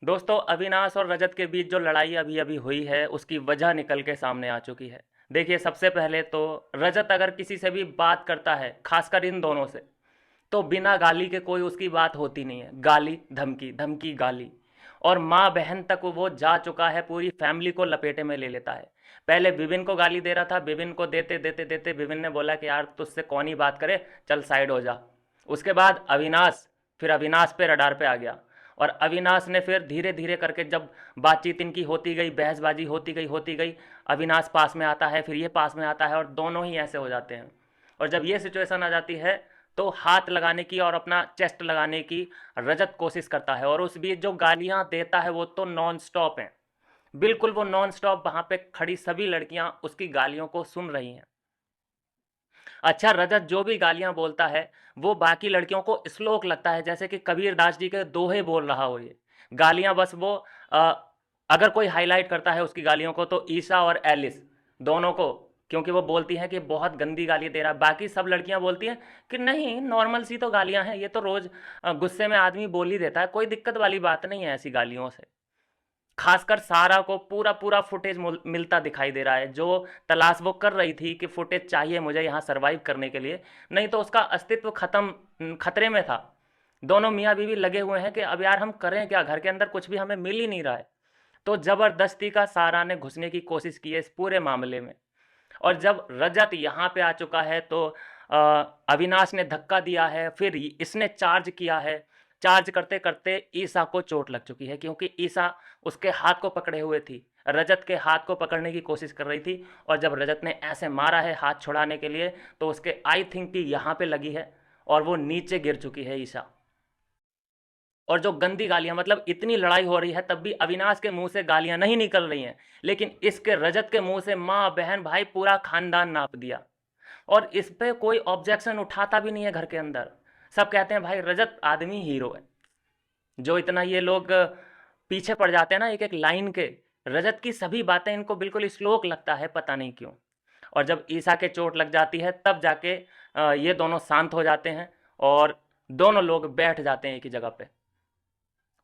दोस्तों, अविनाश और रजत के बीच जो लड़ाई अभी-अभी हुई है, उसकी वजह निकल के सामने आ चुकी है। देखिए, सबसे पहले तो रजत अगर किसी से भी बात करता है, खासकर इन दोनों से, तो बिना गाली के कोई उसकी बात होती नहीं है। गाली, धमकी, धमकी, गाली और माँ-बहन तक वो जा चुका है, पूरी फैमिली को लपेटे में ले लेता है। पहले विपिन को गाली दे रहा था, विपिन को देते विपिन ने बोला कि यार तुझसे कौन ही बात करे, चल साइड हो जा। उसके बाद अविनाश, फिर अविनाश पे रडार पे आ गया और अविनाश ने फिर धीरे धीरे करके जब बातचीत इनकी होती गई, बहसबाजी होती गई, अविनाश पास में आता है, फिर ये पास में आता है और दोनों ही ऐसे हो जाते हैं। और जब ये सिचुएशन आ जाती है तो हाथ लगाने की और अपना चेस्ट लगाने की रजत कोशिश करता है और उस बीच जो गालियां देता है वो तो नॉन स्टॉप हैं। बिल्कुल वो नॉन स्टॉप वहां पे खड़ी सभी लड़कियां उसकी गालियों को सुन रही हैं। अच्छा, रजत जो भी गालियां बोलता है वो बाकी लड़कियों को श्लोक लगता है, जैसे कि कबीर दास जी के दोहे बोल रहा हो। ये गालियां बस वो अ, अगर कोई हाईलाइट करता है उसकी गालियों को तो ईशा और एलिस दोनों को, क्योंकि वो बोलती हैं कि बहुत गंदी गाली दे रहा है। बाकी सब लड़कियां बोलती हैं कि नहीं, नॉर्मल सी तो गालियां हैं, ये तो रोज गुस्से में आदमी बोल ही देता है, कोई दिक्कत वाली बात नहीं है ऐसी गालियों से। खासकर सारा को पूरा पूरा फुटेज मिलता दिखाई दे रहा है, जो तलाश वो कर रही थी कि फुटेज चाहिए मुझे यहाँ सरवाइव करने के लिए, नहीं तो उसका अस्तित्व खत्म, खतरे में था। दोनों मियाँ बीवी लगे हुए हैं कि अब यार हम करें क्या, घर के अंदर कुछ भी हमें मिल ही नहीं रहा है। तो जबरदस्ती का सारा ने घुसने की कोशिश की है इस पूरे मामले में। और जब रजत यहाँ पे आ चुका है तो अविनाश ने धक्का दिया है, फिर इसने चार्ज किया है। चार्ज करते करते ईसा को चोट लग चुकी है, क्योंकि ईसा उसके हाथ को पकड़े हुए थी, रजत के हाथ को पकड़ने की कोशिश कर रही थी। और जब रजत ने ऐसे मारा है हाथ छुड़ाने के लिए तो उसके आई थिंक कि यहाँ पे लगी है और वो नीचे गिर चुकी है ईसा। और जो गंदी गालियां, मतलब इतनी लड़ाई हो रही है तब भी अविनाश के मुंह से गालियां नहीं निकल रही हैं, लेकिन इसके रजत के मुंह से माँ बहन भाई पूरा खानदान नाप दिया। और इस पे कोई ऑब्जेक्शन उठाता भी नहीं है घर के अंदर। सब कहते हैं भाई रजत आदमी हीरो है। जो इतना ये लोग पीछे पड़ जाते हैं ना एक एक लाइन के, रजत की सभी बातें इनको बिल्कुल श्लोक लगता है, पता नहीं क्यों। और जब ईसा के चोट लग जाती है तब जाके ये दोनों शांत हो जाते हैं और दोनों लोग बैठ जाते हैं एक ही जगह पे।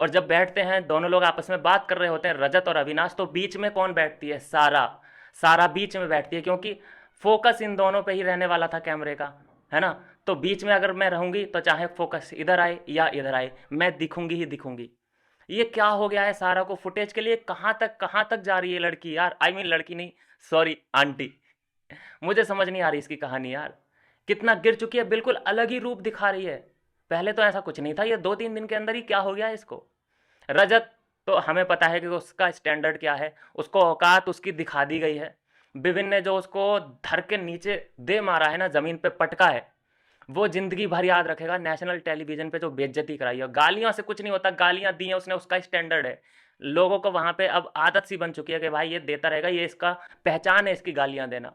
और जब बैठते हैं दोनों लोग आपस में बात कर रहे होते हैं रजत और अविनाश, तो बीच में कौन बैठती है? सारा। सारा बीच में बैठती है, क्योंकि फोकस इन दोनों पे ही रहने वाला था कैमरे का, है ना। तो बीच में अगर मैं रहूंगी तो चाहे फोकस इधर आए या इधर आए, मैं दिखूंगी ही दिखूंगी। ये क्या हो गया है सारा को फुटेज के लिए? कहाँ तक जा रही है लड़की यार, आई मीन लड़की नहीं, सॉरी आंटी। मुझे समझ नहीं आ रही इसकी कहानी यार। कितना गिर चुकी है, बिल्कुल अलग ही रूप दिखा रही है। पहले तो ऐसा कुछ नहीं था, ये 2-3 दिन के अंदर ही क्या हो गया है इसको। रजत तो हमें पता है कि उसका स्टैंडर्ड क्या है, उसको औकात उसकी दिखा दी गई है। विभिन्न ने जो उसको धर के नीचे दे मारा है ना, जमीन पे पटका है, वो जिंदगी भर याद रखेगा। नेशनल टेलीविजन पे जो बेइज्जती कराई है, गालियां से कुछ नहीं होता, गालियां दी हैं उसने, उसका स्टैंडर्ड है। लोगों को वहां पे अब आदत सी बन चुकी है कि भाई ये देता रहेगा, ये इसका पहचान है इसकी गालियां देना।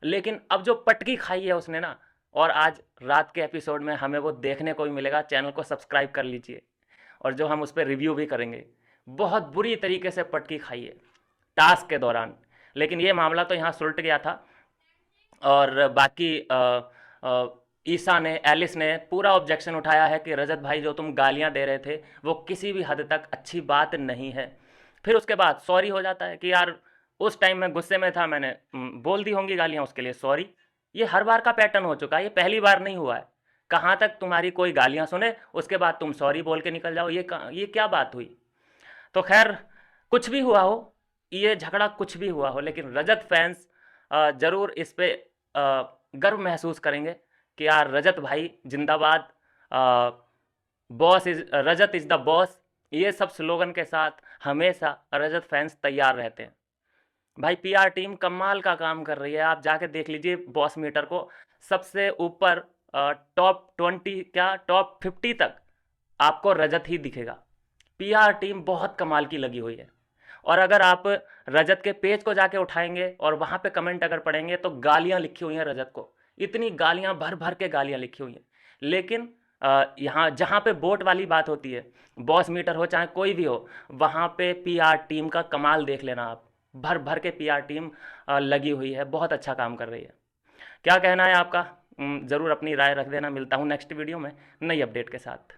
लेकिन अब जो पटकी खाई है उसने ना, और आज रात के एपिसोड में हमें वो देखने को भी मिलेगा। चैनल को सब्सक्राइब कर लीजिए और जो हम उस पर रिव्यू भी करेंगे। बहुत बुरी तरीके से पटकी खाई है टास्क के दौरान। लेकिन ये मामला तो यहाँ सुलट गया था। और बाकी ईसा ने, एलिस ने पूरा ऑब्जेक्शन उठाया है कि रजत भाई जो तुम गालियां दे रहे थे वो किसी भी हद तक अच्छी बात नहीं है। फिर उसके बाद सॉरी हो जाता है कि यार उस टाइम में गुस्से में था, मैंने बोल दी होंगी गालियां, उसके लिए सॉरी। ये हर बार का पैटर्न हो चुका है, ये पहली बार नहीं हुआ है। कहाँ तक तुम्हारी कोई गालियां सुने उसके बाद तुम सॉरी बोल के निकल जाओ, ये क्या बात हुई। तो खैर, कुछ भी हुआ हो, ये झगड़ा कुछ भी हुआ हो, लेकिन रजत फैंस ज़रूर इस पे गर्व महसूस करेंगे कि यार रजत भाई जिंदाबाद, boss is Rajat is the boss. ये सब स्लोगन के साथ हमेशा रजत फैंस तैयार रहते हैं। भाई पीआर टीम कमाल का काम कर रही है, आप जाके देख लीजिए बॉस मीटर को। सबसे ऊपर टॉप 20 क्या टॉप 50 तक आपको रजत ही दिखेगा। पीआर टीम बहुत कमाल की लगी हुई है। और अगर आप रजत के पेज को जाके उठाएंगे और वहाँ पे कमेंट अगर पढ़ेंगे तो गालियाँ लिखी हुई हैं रजत को, इतनी गालियाँ, भर भर के गालियाँ लिखी हुई हैं। लेकिन यहाँ जहाँ पे वोट वाली बात होती है, बॉस मीटर हो चाहे कोई भी हो, वहाँ पे पीआर टीम का कमाल देख लेना आप। भर भर के पीआर टीम लगी हुई है, बहुत अच्छा काम कर रही है। क्या कहना है आपका? ज़रूर अपनी राय रख देना। मिलता हूँ नेक्स्ट वीडियो में नई अपडेट के साथ।